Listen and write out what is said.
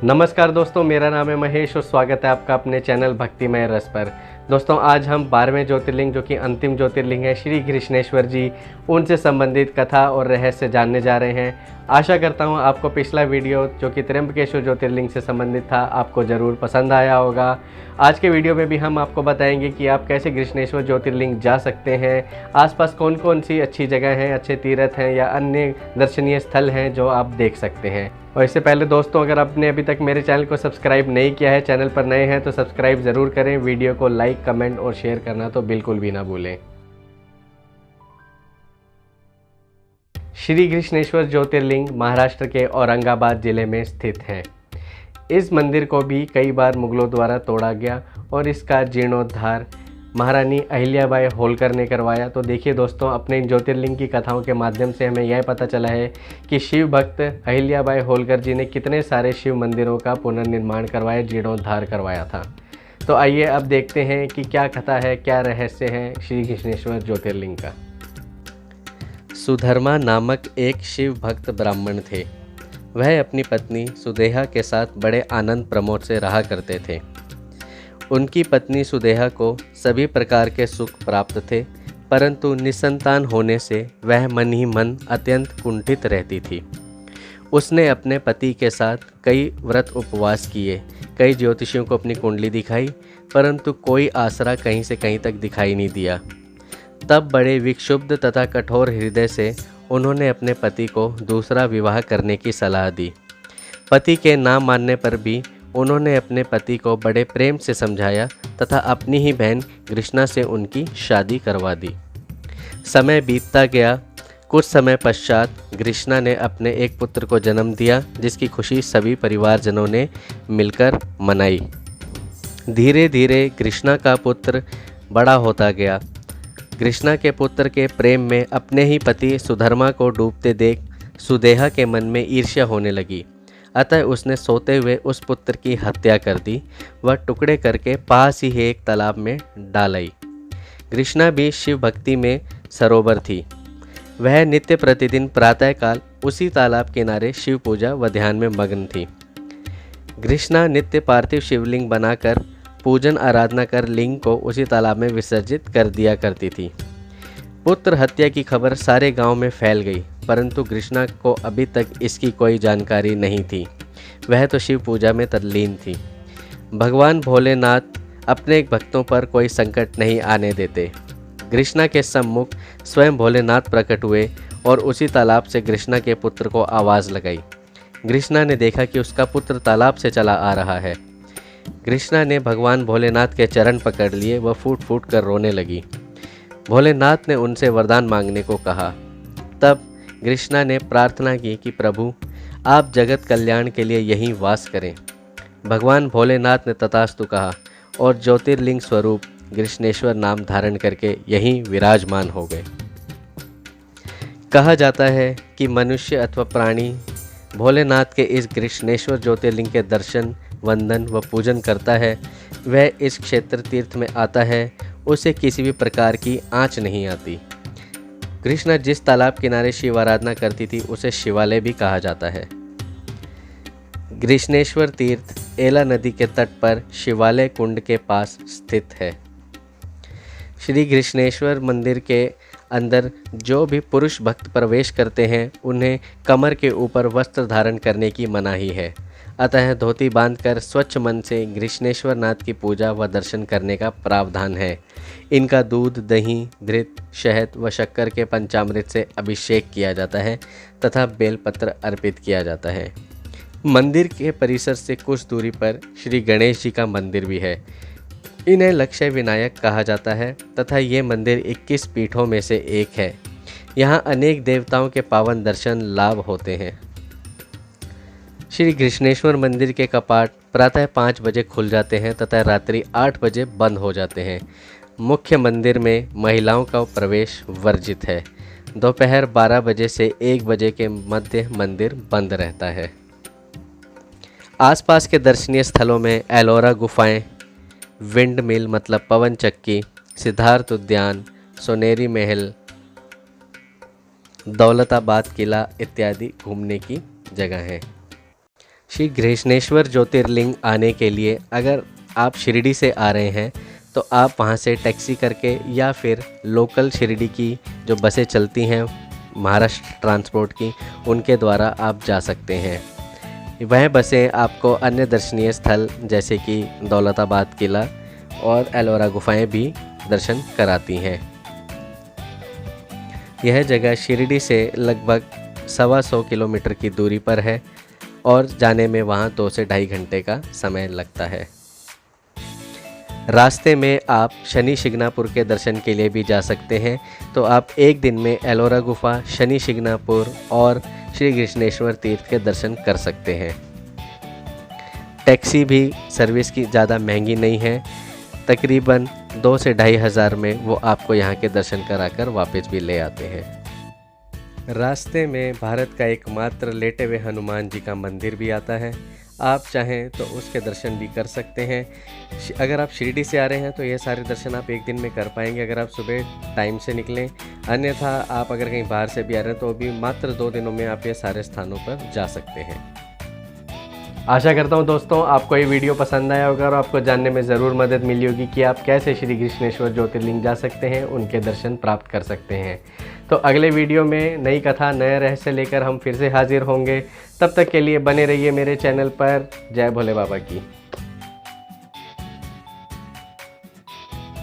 नमस्कार दोस्तों, मेरा नाम है महेश और स्वागत है आपका अपने चैनल भक्तिमय रस पर। दोस्तों, आज हम 12वें ज्योतिर्लिंग जो कि अंतिम ज्योतिर्लिंग है श्री कृष्णेश्वर जी, उनसे संबंधित कथा और रहस्य जानने जा रहे हैं। आशा करता हूं आपको पिछला वीडियो जो कि त्र्यंबकेश्वर ज्योतिर्लिंग से संबंधित था आपको ज़रूर पसंद आया होगा। आज के वीडियो में भी हम आपको बताएंगे कि आप कैसे कृष्णेश्वर ज्योतिर्लिंग जा सकते हैं, आसपास कौन कौन सी अच्छी जगह हैं, अच्छे तीर्थ हैं या अन्य दर्शनीय स्थल हैं जो आप देख सकते हैं। और इससे पहले दोस्तों, अगर आपने अभी तक मेरे चैनल को सब्सक्राइब नहीं किया है, चैनल पर नए हैं तो सब्सक्राइब ज़रूर करें। वीडियो को लाइक, कमेंट और शेयर करना तो बिल्कुल भी ना भूलें। श्री कृष्णेश्वर ज्योतिर्लिंग महाराष्ट्र के औरंगाबाद ज़िले में स्थित है। इस मंदिर को भी कई बार मुगलों द्वारा तोड़ा गया और इसका जीर्णोद्धार महारानी अहिल्याबाई होलकर ने करवाया। तो देखिए दोस्तों, अपने इन ज्योतिर्लिंग की कथाओं के माध्यम से हमें यह पता चला है कि शिव भक्त अहिल्याबाई होलकर जी ने कितने सारे शिव मंदिरों का पुनर्निर्माण करवाया, जीर्णोद्धार करवाया था। तो आइए अब देखते हैं कि क्या कथा है, क्या रहस्य है श्री कृष्णेश्वर ज्योतिर्लिंग का। सुधर्मा नामक एक शिव भक्त ब्राह्मण थे। वह अपनी पत्नी सुदेहा के साथ बड़े आनंद प्रमोद से रहा करते थे। उनकी पत्नी सुदेहा को सभी प्रकार के सुख प्राप्त थे, परंतु निसंतान होने से वह मन ही मन अत्यंत कुंठित रहती थी। उसने अपने पति के साथ कई व्रत उपवास किए, कई ज्योतिषियों को अपनी कुंडली दिखाई, परंतु कोई आसरा कहीं से कहीं तक दिखाई नहीं दिया। तब बड़े विक्षुब्ध तथा कठोर हृदय से उन्होंने अपने पति को दूसरा विवाह करने की सलाह दी। पति के ना मानने पर भी उन्होंने अपने पति को बड़े प्रेम से समझाया तथा अपनी ही बहन कृष्णा से उनकी शादी करवा दी। समय बीतता गया। कुछ समय पश्चात कृष्णा ने अपने एक पुत्र को जन्म दिया, जिसकी खुशी सभी परिवारजनों ने मिलकर मनाई। धीरे धीरे कृष्णा का पुत्र बड़ा होता गया। कृष्णा के पुत्र के प्रेम में अपने ही पति सुधर्मा को डूबते देख सुदेहा के मन में ईर्ष्या होने लगी। अतः उसने सोते हुए उस पुत्र की हत्या कर दी। वह टुकड़े करके पास ही एक तालाब में डाल आई। कृष्णा भी शिव भक्ति में सरोवर थी। वह नित्य प्रतिदिन प्रातःकाल उसी तालाब किनारे शिव पूजा व ध्यान में मग्न थी। कृष्णा नित्य पार्थिव शिवलिंग बनाकर पूजन आराधना कर लिंग को उसी तालाब में विसर्जित कर दिया करती थी। पुत्र हत्या की खबर सारे गांव में फैल गई, परंतु कृष्णा को अभी तक इसकी कोई जानकारी नहीं थी। वह तो शिव पूजा में तल्लीन थी। भगवान भोलेनाथ अपने भक्तों पर कोई संकट नहीं आने देते। कृष्णा के सम्मुख स्वयं भोलेनाथ प्रकट हुए और उसी तालाब से कृष्णा के पुत्र को आवाज़ लगाई। कृष्णा ने देखा कि उसका पुत्र तालाब से चला आ रहा है। कृष्णा ने भगवान भोलेनाथ के चरण पकड़ लिए। वह फूट फूट कर रोने लगी। भोलेनाथ ने उनसे वरदान मांगने को कहा। तब कृष्णा ने प्रार्थना की कि प्रभु, आप जगत कल्याण के लिए यहीं वास करें। भगवान भोलेनाथ ने तथास्तु कहा और ज्योतिर्लिंग स्वरूप कृष्णेश्वर नाम धारण करके यहीं विराजमान हो गए। कहा जाता है कि मनुष्य अथवा प्राणी भोलेनाथ के इस कृष्णेश्वर ज्योतिर्लिंग के दर्शन, वंदन व पूजन करता है, वह इस क्षेत्र तीर्थ में आता है, उसे किसी भी प्रकार की आँच नहीं आती। कृष्णा जिस तालाब किनारे शिव आराधना करती थी उसे शिवालय भी कहा जाता है। कृष्णेश्वर तीर्थ एला नदी के तट पर शिवालय कुंड के पास स्थित है। श्री कृष्णेश्वर मंदिर के अंदर जो भी पुरुष भक्त प्रवेश करते हैं उन्हें कमर के ऊपर वस्त्र धारण करने की मनाही है। अतः धोती बांधकर स्वच्छ मन से कृष्णेश्वर नाथ की पूजा व दर्शन करने का प्रावधान है। इनका दूध, दही, घृत, शहद व शक्कर के पंचामृत से अभिषेक किया जाता है तथा बेलपत्र अर्पित किया जाता है। मंदिर के परिसर से कुछ दूरी पर श्री गणेश जी का मंदिर भी है। इन्हें लक्ष्य विनायक कहा जाता है तथा ये मंदिर 21 पीठों में से एक है। यहाँ अनेक देवताओं के पावन दर्शन लाभ होते हैं। श्री कृष्णेश्वर मंदिर के कपाट प्रातः 5 बजे खुल जाते हैं तथा रात्रि 8 बजे बंद हो जाते हैं। मुख्य मंदिर में महिलाओं का प्रवेश वर्जित है। दोपहर 12 बजे से 1 बजे के मध्य मंदिर बंद रहता है। आसपास के दर्शनीय स्थलों में एलोरा गुफाएं, विंड मिल मतलब पवन चक्की, सिद्धार्थ उद्यान, सोनेरी महल, दौलताबाद किला इत्यादि घूमने की जगह है। श्री गृष्णेश्वर ज्योतिर्लिंग आने के लिए अगर आप शिरडी से आ रहे हैं तो आप वहां से टैक्सी करके या फिर लोकल शिरडी की जो बसें चलती हैं महाराष्ट्र ट्रांसपोर्ट की, उनके द्वारा आप जा सकते हैं। वह बसें आपको अन्य दर्शनीय स्थल जैसे कि दौलताबाद किला और एलोरा गुफाएं भी दर्शन कराती हैं। यह जगह शिरडी से लगभग 125 किलोमीटर की दूरी पर है और जाने में वहाँ 2 से 2.5 घंटे का समय लगता है। रास्ते में आप शनि शिंगणापुर के दर्शन के लिए भी जा सकते हैं, तो आप एक दिन में एलोरा गुफा, शनि शिंगणापुर और श्री गृष्णेश्वर तीर्थ के दर्शन कर सकते हैं। टैक्सी भी सर्विस की ज़्यादा महंगी नहीं है, तकरीबन 2 से 2.5 हज़ार में वो आपको यहाँ के दर्शन कराकर वापस भी ले आते हैं। रास्ते में भारत का एकमात्र लेटे हुए हनुमान जी का मंदिर भी आता है, आप चाहें तो उसके दर्शन भी कर सकते हैं। अगर आप शिरडी से आ रहे हैं तो ये सारे दर्शन आप एक दिन में कर पाएंगे अगर आप सुबह टाइम से निकलें, अन्यथा आप अगर कहीं बाहर से भी आ रहे हैं तो भी मात्र 2 दिनों में आप ये सारे स्थानों पर जा सकते हैं। आशा करता हूँ दोस्तों आपको ये वीडियो पसंद आया होगा और आपको जानने में ज़रूर मदद मिली होगी कि आप कैसे श्री गृष्णेश्वर ज्योतिर्लिंग जा सकते हैं, उनके दर्शन प्राप्त कर सकते हैं। तो अगले वीडियो में नई कथा, नए रहस्य लेकर हम फिर से हाजिर होंगे। तब तक के लिए बने रहिए मेरे चैनल पर। जय भोले बाबा की।